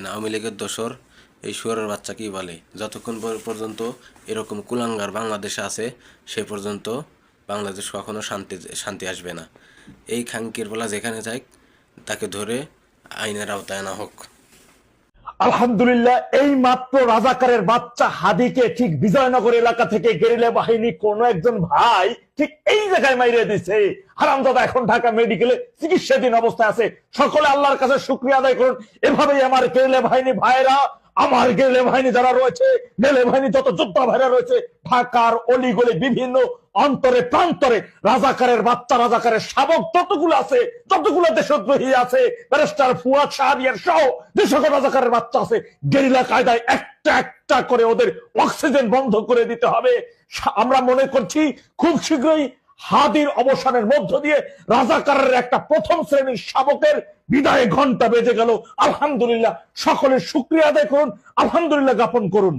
না। আওয়ামী লীগের দোসর এই শুয়োরের বাচ্চা কি বলে, যতক্ষণ পর্যন্ত এরকম কুলাঙ্গার বাংলাদেশে আছে সে পর্যন্ত বাংলাদেশ কখনো শান্তি আসবে না। এই খাঙ্কির বলা যেখানে যাক তাকে ধরে আইনের আওতায় আনা হোক। আলহামদুলিল্লাহ, এই মাত্র রাজাকারের বাচ্চা হাদিকে ঠিক বিজয়নগর এলাকা থেকে গেরিলা বাহিনী কোন একজন ভাই ঠিক এই জায়গায় মাইরে দিছে। হারামজাদা এখন ঢাকা মেডিকেলে চিকিৎসাধীন অবস্থায় আছে। সকলে আল্লাহর কাছে শুকরিয়া আদায় করুন। এভাবেই আমার গেরিলা বাহিনী ভাইরা, আমার গেরিলা বাহিনী যারা রয়েছে, গেরিলা বাহিনী যত যোদ্ধা ভাইরা রয়েছে, ঢাকার অলিগলি বিভিন্ন অন্তরে প্রান্তরে রাজাকারের বাচ্চা, রাজাকারের শাবক যতগুলো আছে, যতগুলো দেশদ্রোহী আছে, ব্যারিস্টার ফুয়াদ শাহরিয়ার সহ যে সকল রাজাকারের বাচ্চা আছে, গেরিলা কায়দায় একটা একটা করে ওদের অক্সিজেন বন্ধ করে দিতে হবে। আমরা মনে করছি খুব শীঘ্রই হাদির অবসানের মধ্য দিয়ে রাজাকারের একটা প্রথম শ্রেণীর শাবকের বিদায় ঘন্টা বেজে গেল। আলহামদুলিল্লাহ, সকলের শুকরিয়া আদায় করুন, আলহামদুলিল্লাহ জ্ঞাপন করুন।